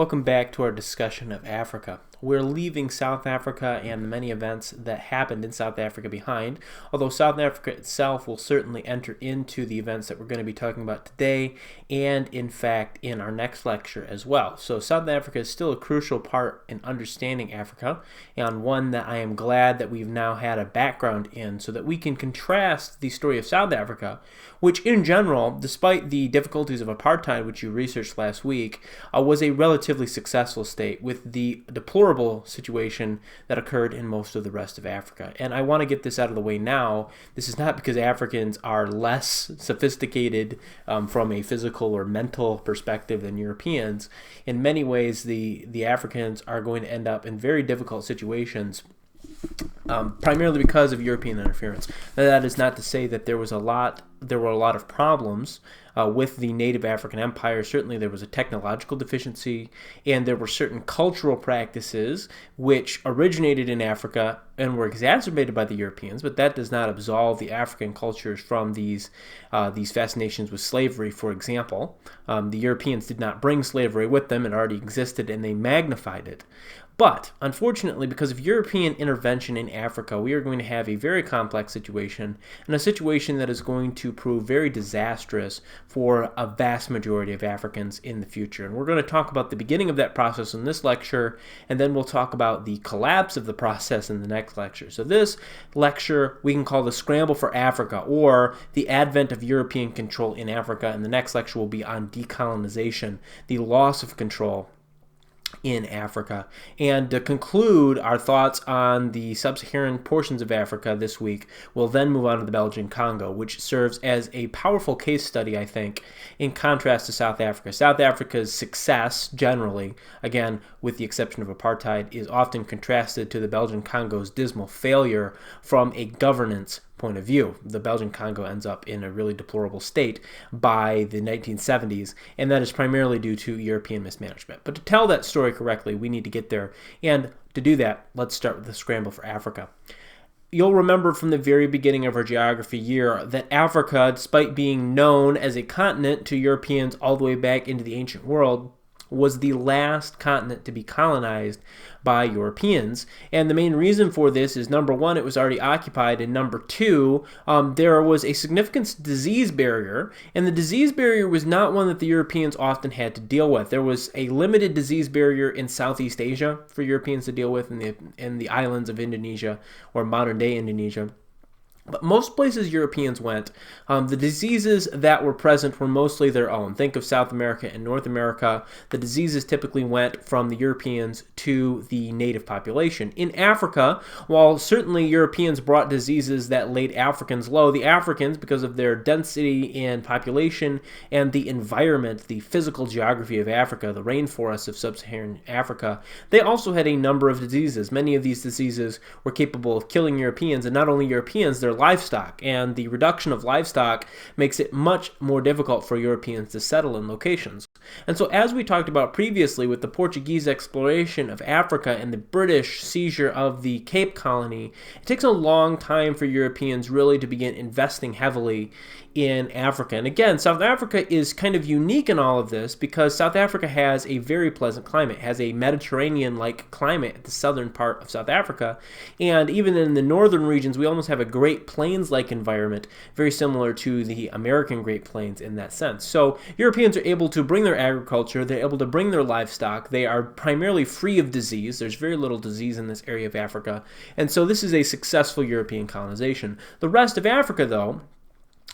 Welcome back to our discussion of Africa. We're leaving South Africa and the many events that happened in South Africa behind, although South Africa itself will certainly enter into the events that we're going to be talking about today and, in fact, in our next lecture as well. So South Africa is still a crucial part in understanding Africa, and one that I am glad that we've now had a background in so that we can contrast the story of South Africa, which in general, despite the difficulties of apartheid, which you researched last week, was a relatively successful state with the deplorable situation that occurred in most of the rest of Africa. And I want to get this out of the way now. This is not because Africans are less sophisticated from a physical or mental perspective than Europeans. In many ways, the Africans are going to end up in very difficult situations, primarily because of European interference. Now, that is not to say that there were a lot of problems with the native African empire. Certainly there was a technological deficiency, and there were certain cultural practices which originated in Africa and were exacerbated by the Europeans, but that does not absolve the African cultures from these fascinations with slavery, for example. The Europeans did not bring slavery with them. It already existed, and they magnified it. But, unfortunately, because of European intervention in Africa, we are going to have a very complex situation, and a situation that is going to prove very disastrous for a vast majority of Africans in the future. And we're going to talk about the beginning of that process in this lecture, and then we'll talk about the collapse of the process in the next lecture. So this lecture we can call the Scramble for Africa, or the advent of European control in Africa, and the next lecture will be on decolonization, the loss of control in Africa. And to conclude our thoughts on the sub-Saharan portions of Africa this week, we'll then move on to the Belgian Congo, which serves as a powerful case study, I think, in contrast to South Africa. South Africa's success, generally, again, with the exception of apartheid, is often contrasted to the Belgian Congo's dismal failure from a governance point of view. The Belgian Congo ends up in a really deplorable state by the 1970s, and that is primarily due to European mismanagement. But to tell that story correctly, we need to get there, and to do that, let's start with the Scramble for Africa. You'll remember from the very beginning of our geography year that Africa, despite being known as a continent to Europeans all the way back into the ancient world, was the last continent to be colonized by Europeans. And the main reason for this is, number one, it was already occupied, and number two, there was a significant disease barrier, and the disease barrier was not one that the Europeans often had to deal with. There was a limited disease barrier in Southeast Asia for Europeans to deal with in the islands of Indonesia, or modern-day Indonesia. But most places Europeans went, the diseases that were present were mostly their own. Think of South America and North America. The diseases typically went from the Europeans to the native population. In Africa, while certainly Europeans brought diseases that laid Africans low, the Africans, because of their density in population and the environment, the physical geography of Africa, the rainforests of sub-Saharan Africa, they also had a number of diseases. Many of these diseases were capable of killing Europeans, and not only Europeans, their livestock, and the reduction of livestock makes it much more difficult for Europeans to settle in locations. And so, as we talked about previously with the Portuguese exploration of Africa and the British seizure of the Cape Colony, it takes a long time for Europeans really to begin investing heavily in Africa. And again, South Africa is kind of unique in all of this because South Africa has a very pleasant climate. It has a Mediterranean-like climate at the southern part of South Africa. And even in the northern regions, we almost have a Great Plains-like environment, very similar to the American Great Plains in that sense. So Europeans are able to bring their agriculture, they're able to bring their livestock, they are primarily free of disease. There's very little disease in this area of Africa. And so this is a successful European colonization. The rest of Africa, though,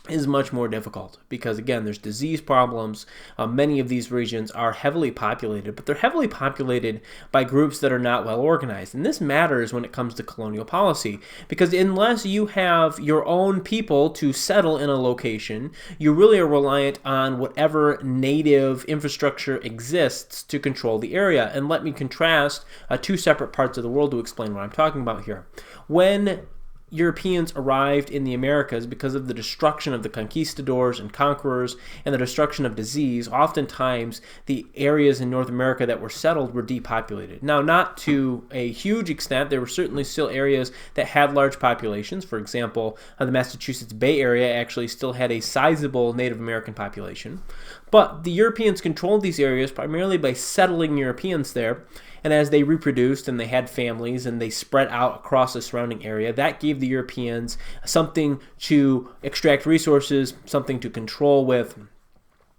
is much more difficult because, again, there's disease problems. Many of these regions are heavily populated, but they're heavily populated by groups that are not well organized. And this matters when it comes to colonial policy because unless you have your own people to settle in a location, you really are reliant on whatever native infrastructure exists to control the area. And let me contrast two separate parts of the world to explain what I'm talking about here. When Europeans arrived in the Americas, because of the destruction of the conquistadors and conquerors and the destruction of disease, oftentimes the areas in North America that were settled were depopulated. Now, not to a huge extent. There were certainly still areas that had large populations. For example, the Massachusetts Bay Area actually still had a sizable Native American population. But the Europeans controlled these areas primarily by settling Europeans there. And as they reproduced and they had families and they spread out across the surrounding area, that gave the Europeans something to extract resources, something to control with.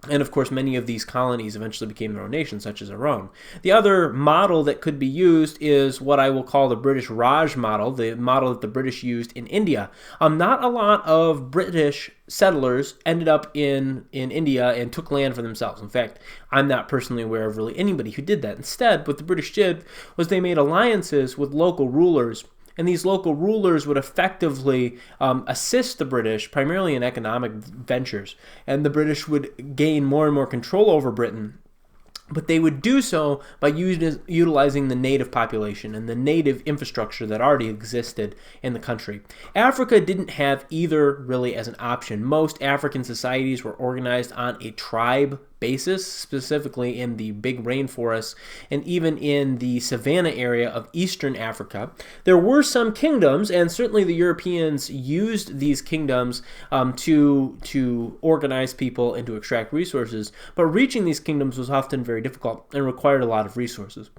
And of course, many of these colonies eventually became their own nations, such as our own. The other model that could be used is what I will call the British Raj model, the model that the British used in India. Not a lot of British settlers ended up in India and took land for themselves. In fact, I'm not personally aware of really anybody who did that. Instead, what the British did was they made alliances with local rulers, and these local rulers would effectively assist the British, primarily in economic ventures. And the British would gain more and more control over Britain. But they would do so by utilizing the native population and the native infrastructure that already existed in the country. Africa didn't have either really as an option. Most African societies were organized on a tribe basis, specifically in the big rainforests and even in the savanna area of eastern Africa. There were some kingdoms, and certainly the Europeans used these kingdoms to organize people and to extract resources, but reaching these kingdoms was often very difficult and required a lot of resources.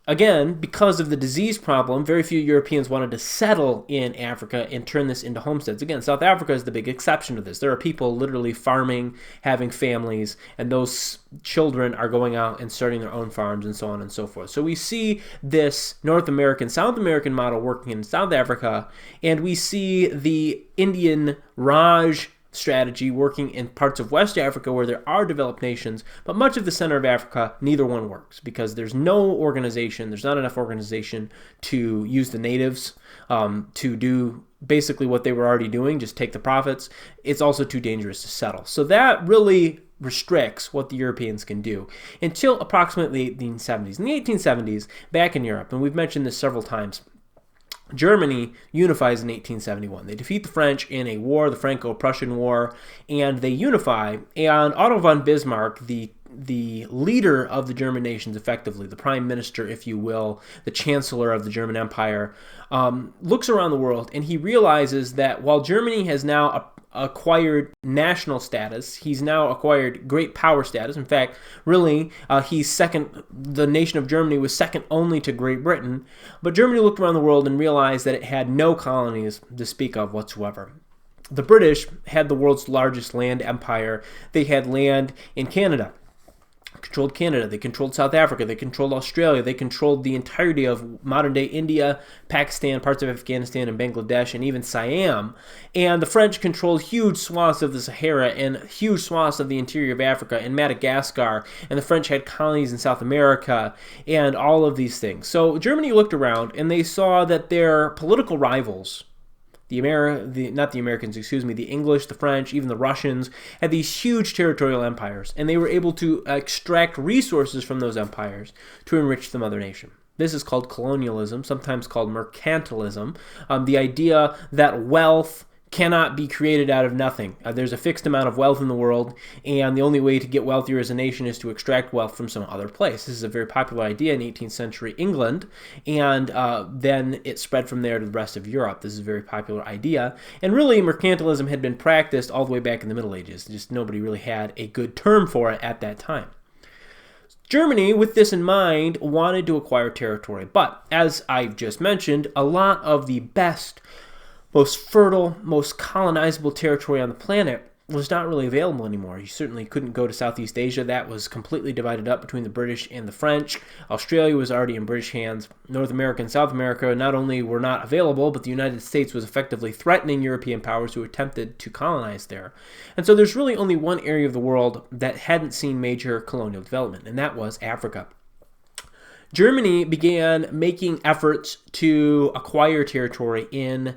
Again, because of the disease problem, very few Europeans wanted to settle in Africa and turn this into homesteads. Again, South Africa is the big exception to this. There are people literally farming, having families, and those children are going out and starting their own farms and so on and so forth. So we see this North American, South American model working in South Africa, and we see the Indian Raj strategy working in parts of West Africa where there are developed nations, but much of the center of Africa, neither one works because there's no organization, there's not enough organization to use the natives to do basically what they were already doing, just take the profits. It's also too dangerous to settle. So that really restricts what the Europeans can do until approximately the 1870s. In the 1870s, back in Europe, and we've mentioned this several times, Germany unifies in 1871. They defeat the French in a war, the Franco-Prussian War, and they unify. And Otto von Bismarck, the leader of the German nations, effectively, the prime minister, if you will, the chancellor of the German Empire, looks around the world and he realizes that while Germany has now acquired national status, he's now acquired great power status. In fact, really, he's second. The nation of Germany was second only to Great Britain. But Germany looked around the world and realized that it had no colonies to speak of whatsoever. The British had the world's largest land empire. They had land in Canada. Controlled Canada, they controlled South Africa, they controlled Australia, they controlled the entirety of modern-day India, Pakistan, parts of Afghanistan and Bangladesh, and even Siam. And the French controlled huge swaths of the Sahara and huge swaths of the interior of Africa and Madagascar, and the French had colonies in South America and all of these things. So Germany looked around and they saw that their political rivals, the English, the French, even the Russians, had these huge territorial empires, and they were able to extract resources from those empires to enrich the mother nation. This is called colonialism, sometimes called mercantilism, the idea that wealth cannot be created out of nothing. There's a fixed amount of wealth in the world, and the only way to get wealthier as a nation is to extract wealth from some other place. This is a very popular idea in 18th century England, and then it spread from there to the rest of Europe. This is a very popular idea, and really mercantilism had been practiced all the way back in the Middle Ages. Just nobody really had a good term for it at that time. Germany, with this in mind, wanted to acquire territory, but as I just mentioned, a lot of the best, most fertile, most colonizable territory on the planet was not really available anymore. You certainly couldn't go to Southeast Asia. That was completely divided up between the British and the French. Australia was already in British hands. North America and South America not only were not available, but the United States was effectively threatening European powers who attempted to colonize there. And so there's really only one area of the world that hadn't seen major colonial development, and that was Africa. Germany began making efforts to acquire territory in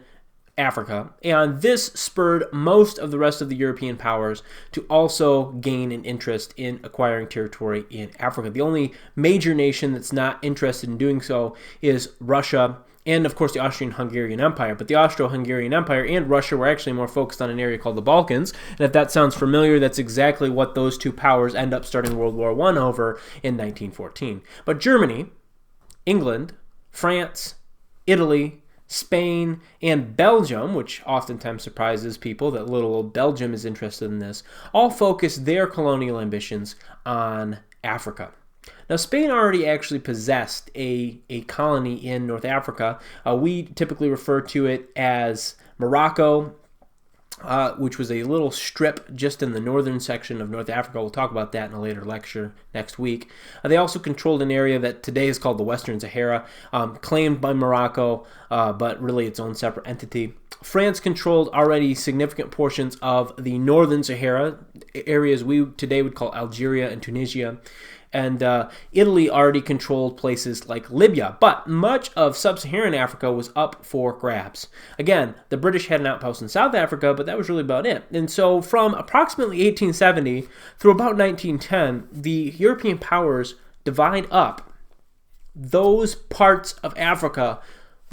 Africa, and this spurred most of the rest of the European powers to also gain an interest in acquiring territory in Africa. The only major nation that's not interested in doing so is Russia and, of course, the Austrian-Hungarian Empire. But the Austro-Hungarian Empire and Russia were actually more focused on an area called the Balkans. And if that sounds familiar, that's exactly what those two powers end up starting World War I over in 1914. But Germany, England, France, Italy, Spain, and Belgium, which oftentimes surprises people that little old Belgium is interested in this, all focus their colonial ambitions on Africa. Now, Spain already actually possessed a colony in North Africa. We typically refer to it as Morocco, which was a little strip just in the northern section of North Africa. We'll talk about that in a later lecture next week. They also controlled an area that today is called the Western Sahara, claimed by Morocco, but really its own separate entity. France controlled already significant portions of the Northern Sahara, areas we today would call Algeria and Tunisia. And Italy already controlled places like Libya, but much of sub-Saharan Africa was up for grabs. Again, the British had an outpost in South Africa, but that was really about it. And so from approximately 1870 through about 1910, the European powers divide up those parts of Africa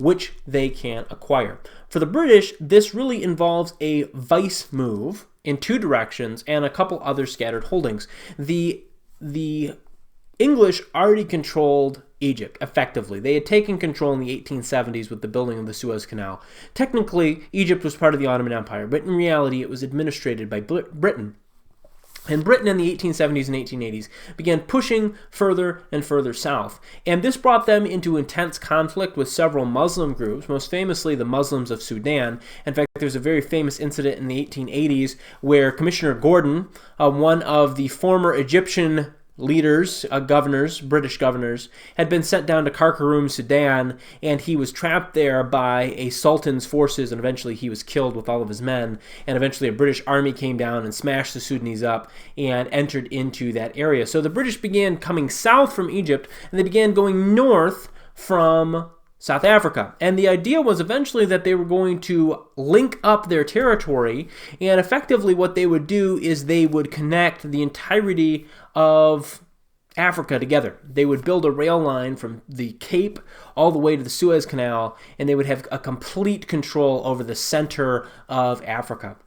which they can acquire. For the British, this really involves a vice move in two directions and a couple other scattered holdings. The English already controlled Egypt, effectively. They had taken control in the 1870s with the building of the Suez Canal. Technically, Egypt was part of the Ottoman Empire, but in reality, it was administrated by Britain. And Britain in the 1870s and 1880s began pushing further and further south. And this brought them into intense conflict with several Muslim groups, most famously the Muslims of Sudan. In fact, there's a very famous incident in the 1880s where Commissioner Gordon, one of the former Egyptian leaders, British governors, had been sent down to Khartoum, Sudan, and he was trapped there by a sultan's forces, and eventually he was killed with all of his men, and eventually a British army came down and smashed the Sudanese up and entered into that area. So the British began coming south from Egypt, and they began going north from South Africa. And the idea was eventually that they were going to link up their territory, and effectively what they would do is they would connect the entirety of Africa together. They would build a rail line from the Cape all the way to the Suez Canal, and they would have a complete control over the center of Africa.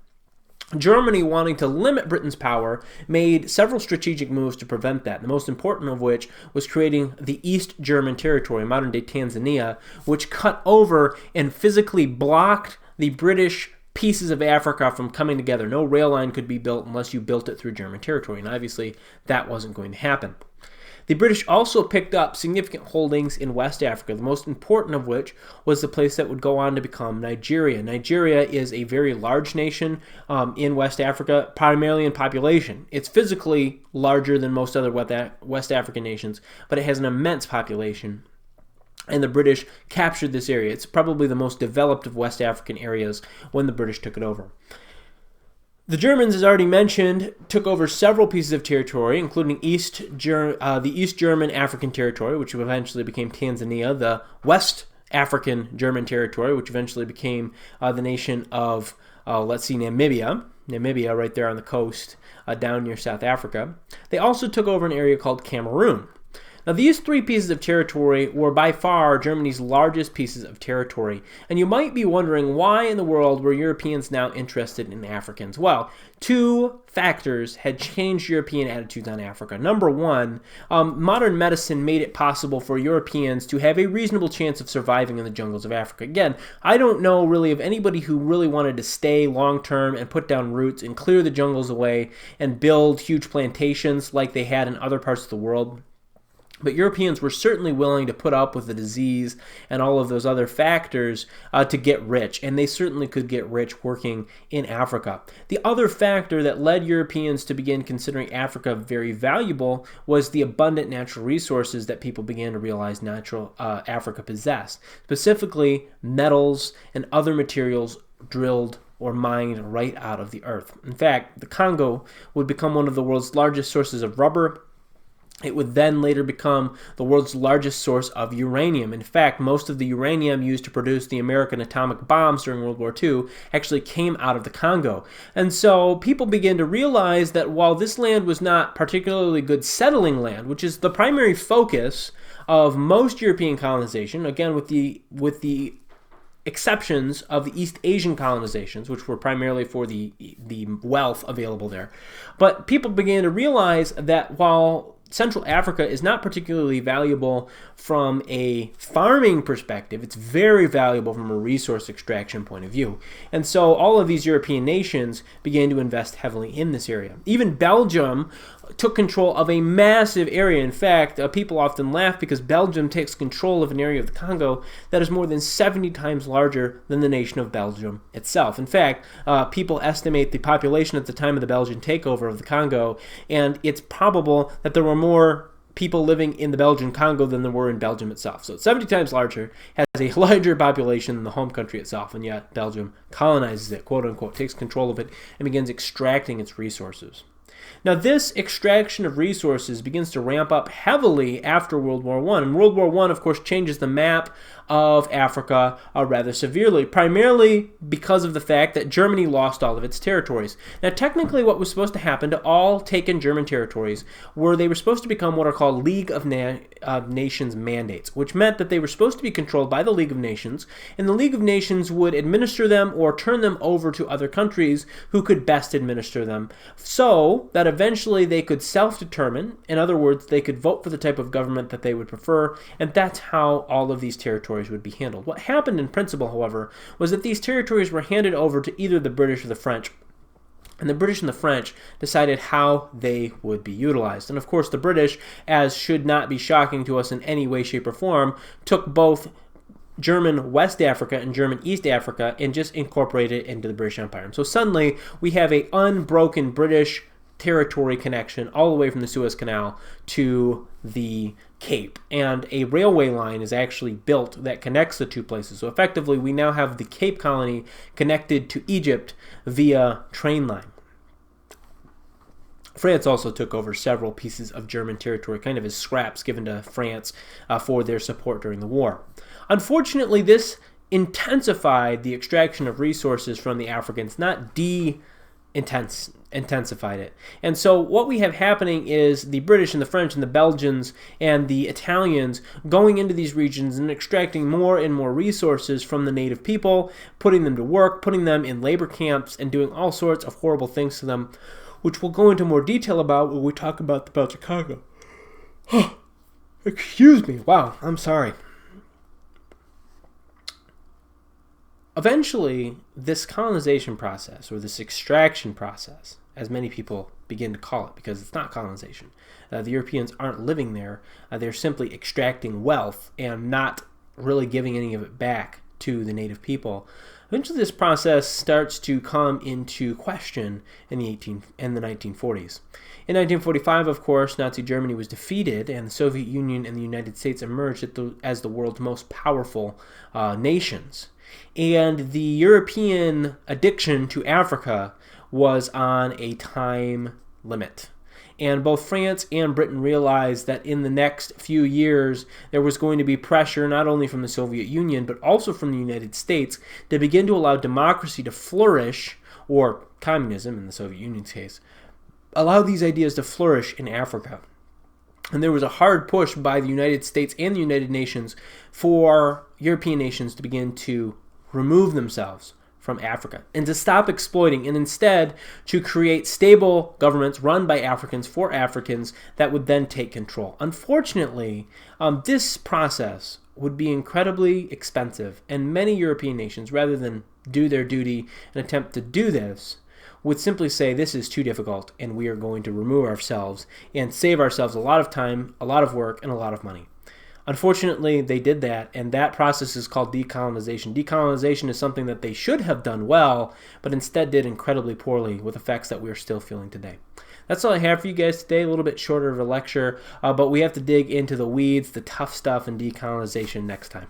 Germany, wanting to limit Britain's power, made several strategic moves to prevent that, the most important of which was creating the East German territory, modern-day Tanzania, which cut over and physically blocked the British pieces of Africa from coming together. No rail line could be built unless you built it through German territory, and obviously that wasn't going to happen. The British also picked up significant holdings in West Africa, the most important of which was the place that would go on to become Nigeria. Nigeria is a very large nation in West Africa, primarily in population. It's physically larger than most other West African nations, but it has an immense population. And the British captured this area. It's probably the most developed of West African areas when the British took it over. The Germans, as already mentioned, took over several pieces of territory, including the East German African territory, which eventually became Tanzania, the West African German territory, which eventually became the nation of, Namibia. Namibia right there on the coast down near South Africa. They also took over an area called Cameroon. Now, these three pieces of territory were by far Germany's largest pieces of territory. And you might be wondering, why in the world were Europeans now interested in Africans? Well, two factors had changed European attitudes on Africa. Number one, modern medicine made it possible for Europeans to have a reasonable chance of surviving in the jungles of Africa. Again, I don't know really of anybody who really wanted to stay long-term and put down roots and clear the jungles away and build huge plantations like they had in other parts of the world. But Europeans were certainly willing to put up with the disease and all of those other factors to get rich, and they certainly could get rich working in Africa. The other factor that led Europeans to begin considering Africa very valuable was the abundant natural resources that people began to realize Africa possessed, specifically metals and other materials drilled or mined right out of the earth. In fact, the Congo would become one of the world's largest sources of rubber, It would then later become the world's largest source of uranium. In fact, most of the uranium used to produce the American atomic bombs during World War II actually came out of the Congo. And so people began to realize that while this land was not particularly good settling land, which is the primary focus of most European colonization, again with the exceptions of the East Asian colonizations, which were primarily for the wealth available there. But people began to realize that while Central Africa is not particularly valuable from a farming perspective, it's very valuable from a resource extraction point of view. And so all of these European nations began to invest heavily in this area. Even Belgium took control of a massive area. In fact, people often laugh because Belgium takes control of an area of the Congo that is more than 70 times larger than the nation of Belgium itself. In fact, people estimate the population at the time of the Belgian takeover of the Congo, and it's probable that there were more people living in the Belgian Congo than there were in Belgium itself. So it's 70 times larger, has a larger population than the home country itself, and yet Belgium colonizes it, quote unquote, takes control of it, and begins extracting its resources. Now, this extraction of resources begins to ramp up heavily after World War I. And World War I, of course, changes the map of Africa rather severely, primarily because of the fact that Germany lost all of its territories. Now, technically, what was supposed to happen to all taken German territories were they were supposed to become what are called League of Nations mandates, which meant that they were supposed to be controlled by the League of Nations, and the League of Nations would administer them or turn them over to other countries who could best administer them, so that eventually they could self-determine. In other words, they could vote for the type of government that they would prefer, and that's how all of these territories would be handled. What happened in principle, however, was that these territories were handed over to either the British or the French. And the British and the French decided how they would be utilized. And of course, the British, as should not be shocking to us in any way, shape, or form, took both German West Africa and German East Africa and just incorporated it into the British Empire. And so suddenly we have an unbroken British territory connection all the way from the Suez Canal to the Cape, and a railway line is actually built that connects the two places. So effectively, we now have the Cape Colony connected to Egypt via train line. France also took over several pieces of German territory, kind of as scraps given to France for their support during the war. Unfortunately, this intensified the extraction of resources from the Africans, not intensified it. And so what we have happening is the British and the French and the Belgians and the Italians going into these regions and extracting more and more resources from the native people, putting them to work, putting them in labor camps, and doing all sorts of horrible things to them, which we'll go into more detail about when we talk about the Belgian Congo. Excuse me. Wow, I'm sorry. Eventually, this colonization process, or this extraction process, as many people begin to call it, because it's not colonization. The Europeans aren't living there. They're simply extracting wealth and not really giving any of it back to the native people. Eventually, this process starts to come into question in the 1940s. In 1945, of course, Nazi Germany was defeated, and the Soviet Union and the United States emerged as the world's most powerful nations. And the European addiction to Africa was on a time limit. And both France and Britain realized that in the next few years, there was going to be pressure not only from the Soviet Union, but also from the United States to begin to allow democracy to flourish, or communism in the Soviet Union's case, allow these ideas to flourish in Africa. And there was a hard push by the United States and the United Nations for European nations to begin to remove themselves from Africa and to stop exploiting, and instead to create stable governments run by Africans for Africans that would then take control. Unfortunately, this process would be incredibly expensive, and many European nations, rather than do their duty and attempt to do this, would simply say this is too difficult and we are going to remove ourselves and save ourselves a lot of time, a lot of work, and a lot of money. Unfortunately, they did that, and that process is called decolonization. Decolonization is something that they should have done well, but instead did incredibly poorly with effects that we're still feeling today. That's all I have for you guys today. A little bit shorter of a lecture, but we have to dig into the weeds, the tough stuff, and decolonization next time.